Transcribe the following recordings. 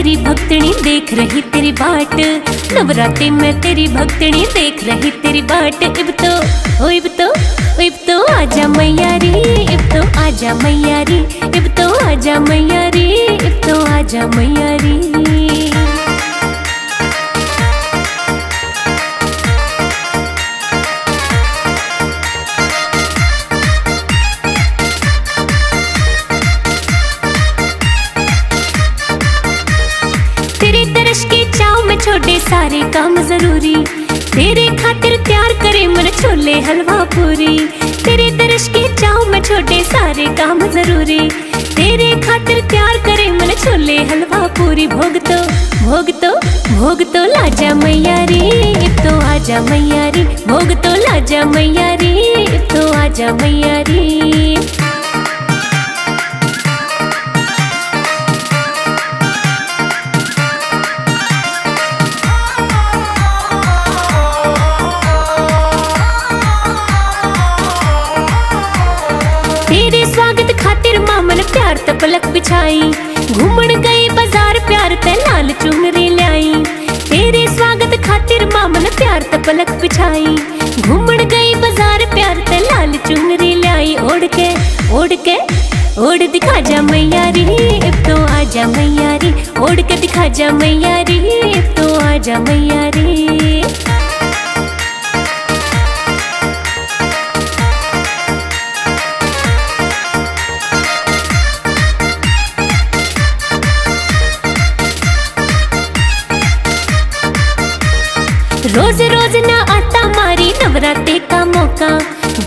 तेरी भक्तनी देख रही तेरी बाट, नवरात्रि में तेरी भक्तनी देख रही तेरी बाट। इब तो आजा मैया रे, इब तो आजा मैया रे, इब तो आजा मैया रे, इब तो आजा मैया रे। छोड़े सारे काम जरूरी, तेरे खातिर तैयार करे मन छोले हलवा पूरी। तेरे दर्श के चाव में छोड़े सारे काम जरूरी, तेरे खातिर तैयार करे मन छोले हलवा पूरी। भोग तो लाजा मैया रे, इब तो आजा मैया रे, भोग तो लाजा मैया रे, इब तो आजा मैया रे। तेरे स्वागत खातिर मामन प्यार त पलक बिछाई, घूमन गई बाजार प्यार ते लाल चुनरी लाई। तेरे स्वागत खातिर मामन प्यार त पलक बिछाई, घूमन गई बाजार प्यार ते लाल चुनरी लाई। ओढ़ दिखा जा मैया रे, इब तो आजा मैया रे, ओढ़ के दिखा जा मैया रे, इब तो आजा मैया रे। रोज रोज ना आता मारी नवरात्रि का मौका,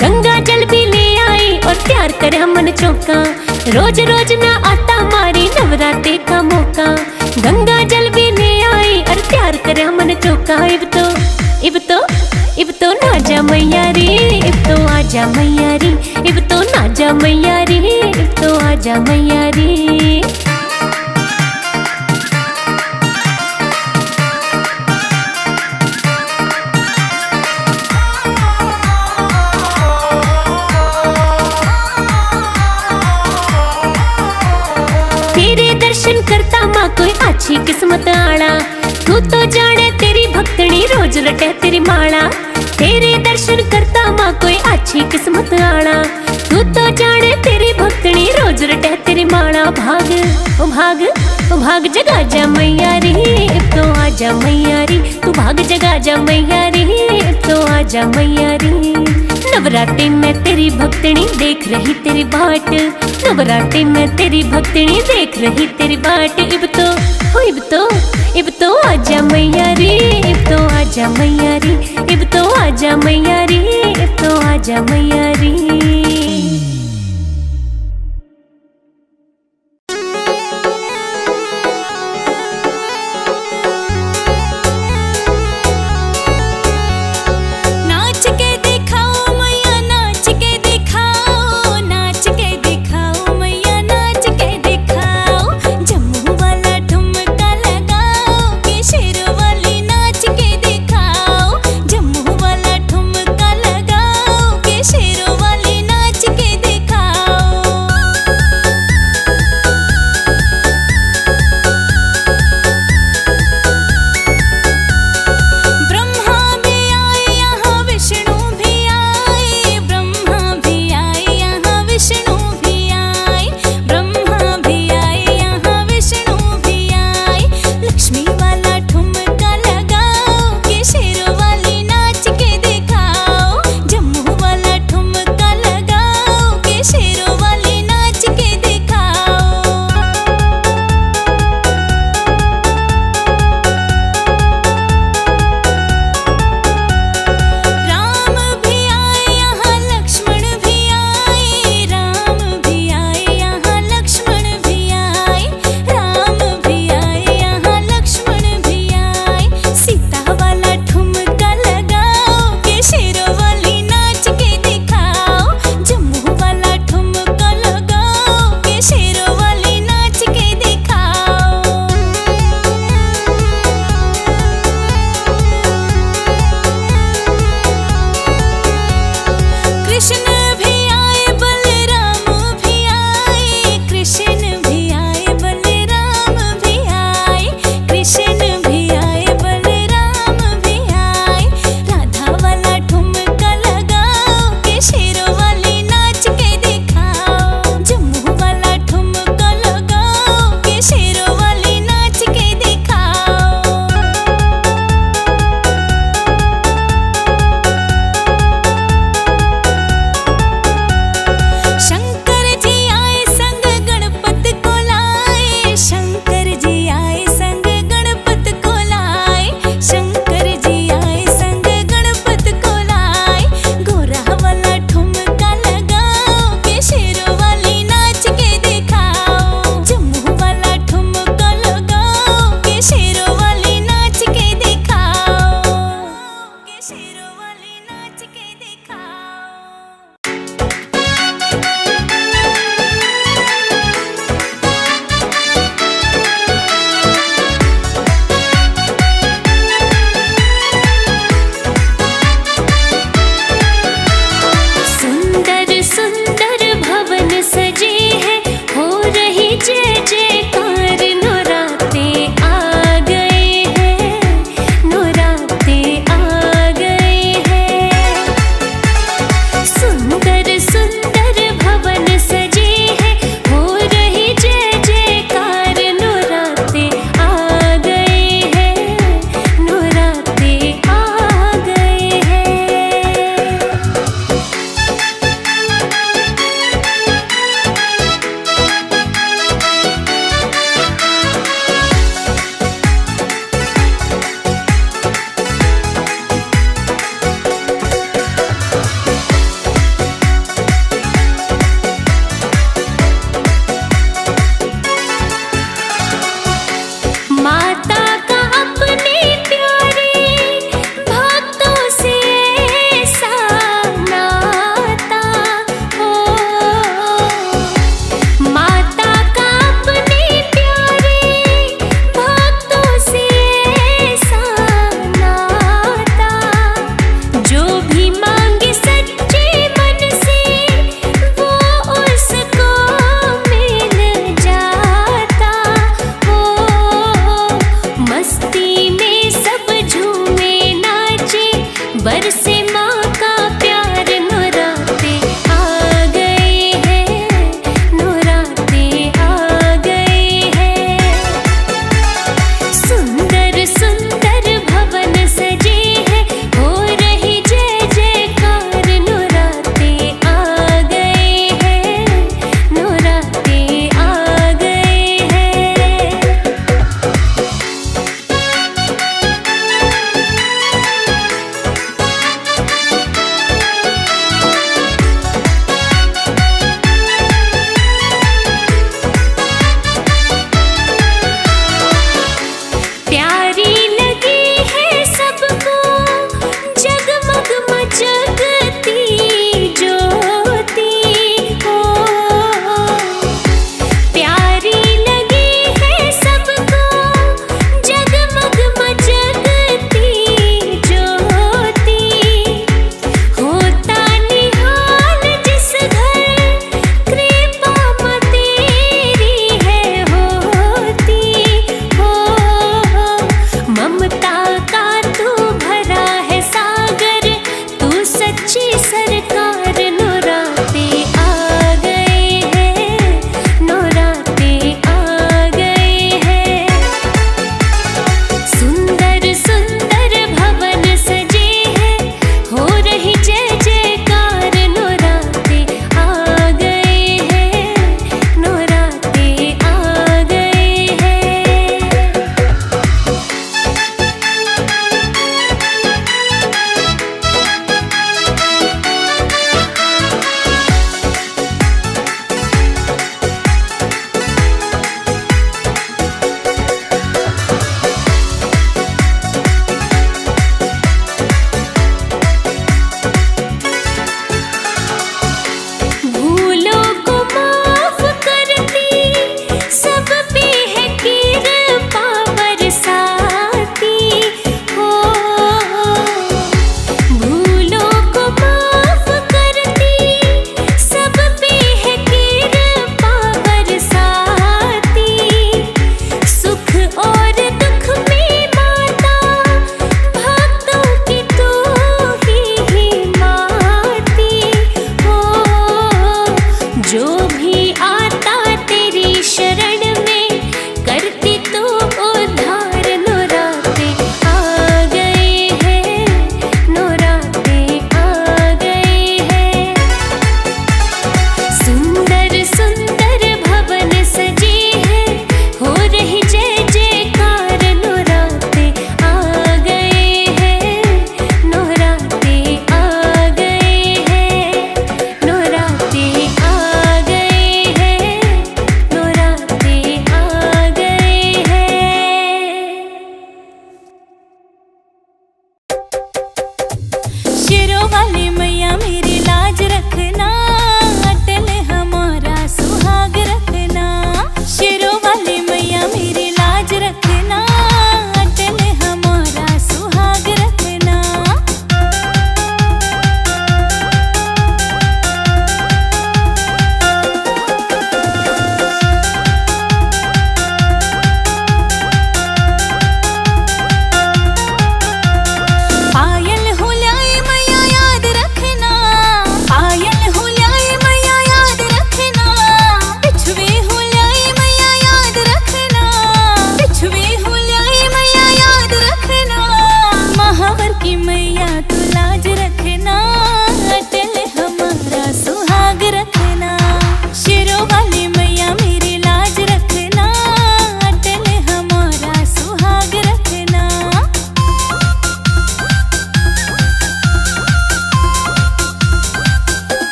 गंगा जल भी ले आई और प्यार करे मन चौका। रोज रोज ना आता मारी नवरात्रि का मौका, गंगा जल भी ले आई और प्यार करे मन चौका। इब तो नाजा मैया रे, इब तो आजा मैया रे, इब तो नाजा मैया रे, इब तो आजा मैया रे। दर्शन करता माँ कोई अच्छी किस्मत आला, तू तो जाने तेरी भक्तनी रोज रटे तेरी माला। तेरे दर्शन करता माँ कोई अच्छी किस्मत आला, तू तो जाने तेरी भक्तनी रोज रटे तेरी माला। भाग जगा जा मैया रे, इब तो आजा मैया रे, तू भाग जगा जा मैया रे, इब तो आजा मैया रे। नवरात्रि में तेरी भक्तनी देख रही तेरी बाट, नवरात्रि में तेरी भक्तनी देख रही तेरी बाट। इब तो आजा मैया रे, इब तो आजा मैया रे, इब तो आजा मैया रे, इब तो आजा मैया रे। शेरों वाली ना शेरों वाली नाच के दिखाओ। सुंदर सुंदर भवन सजे हैं, हो रही जय जयकार। नौराते आ गए हैं, नौराते आ गए हैं। सुंदर सुंदर भवन सजे हैं, हो रही जय जयकार। नौराते आ गए हैं, नौराते आ गए हैं। माता का अपने प्यारे भक्तों से ऐसा नाता हो। माता का अपने प्यारे भक्तों से ऐसा नाता। जो भी मांगे सच्चे मन से वो उसको मिल जाता हो। मस्ती में सब झूमे नाचे, बरसे माँ का प्यार। नौराते आ गए हैं, नौराते आ गए हैं। सुंदर सुंदर भवन सजे हैं, हो रही जय जयकार। नौराते आ गए हैं, नौराते आ गए हैं।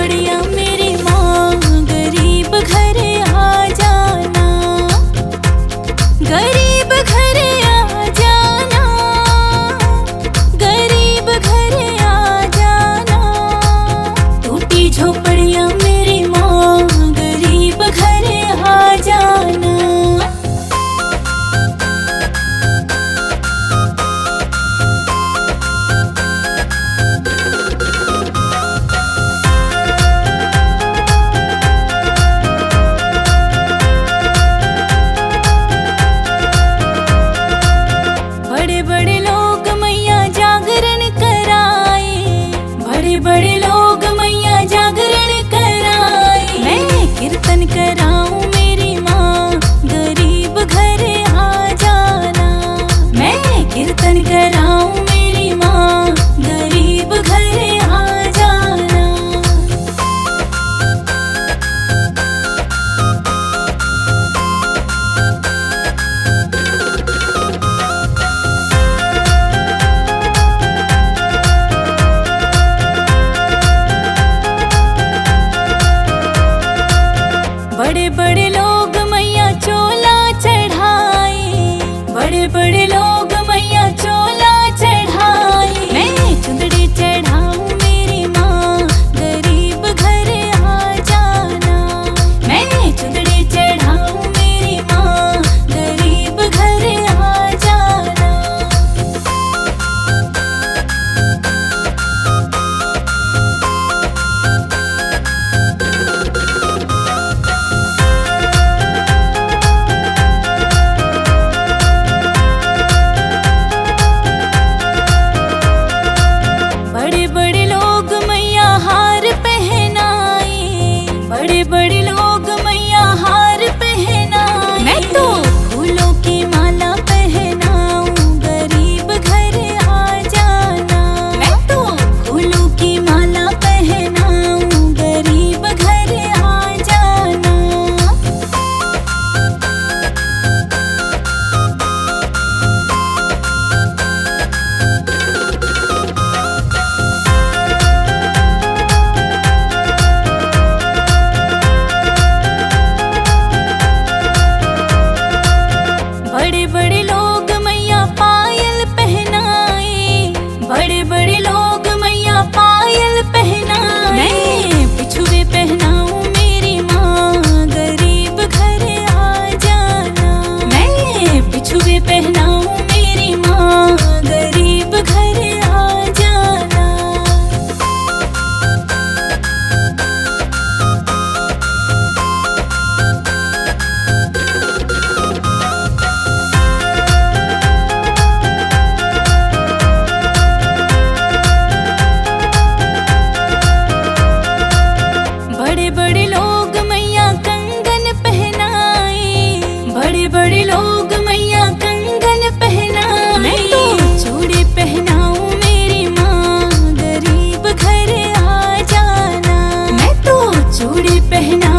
झोपड़ियाँ मेरी माँ, गरीब घर आ जाना, गरीब घर आ जाना, गरीब घर आ जाना। टूटी झोपड़ियाँ मेरी माँ, गरीब घर आ जाना। बड़े बड़े लोग मैया जागरण कराए, बड़े बड़े लोग मैया जागरण कराए। मैं कीर्तन कराऊं मेरी माँ, गरीब घर आ जाना। मैं कीर्तन कराऊं मेरी माँ, गरीब घर आ जाना। बड़े बड़े लोग मैया चोला चढ़ाए, बड़े बड़े लोग मैया चोला चढ़ाए। मैं चुंदड़ी चढ़ाऊं मेरी माँ, गरीब घर आ जाना। मैं चुंदड़ी चढ़ाऊं मेरी माँ, गरीब घर आ जाना। बड़े बड़े लोग मैया हार पहनाए, बड़े बड़े लोग मैया हार पहनाए। मैं तो फूलों की माला पहनाऊं, गरीब घर आ जाना। मैं तो फूलों की माला पहनाऊं, गरीब घर आ जाना। बड़े बड़े लोग मैया पायल पहनाए, बड़े बड़े लोग मैया पायल पहनाए। मैं बिछुए पहनाऊं मेरी माँ, गरीब घर आ जाना। मैं बिछुए पहनाऊं मेरी माँ, गरीब घर आ जाना। बड़े बड़े लोग मैया कंगन पहनाए, बड़े बड़े लोग मैया कंगन पहनाए। मैं तो चूड़ी पहनाऊं मेरी माँ, गरीब घर आ जाना। मैं तो चूड़ी पहना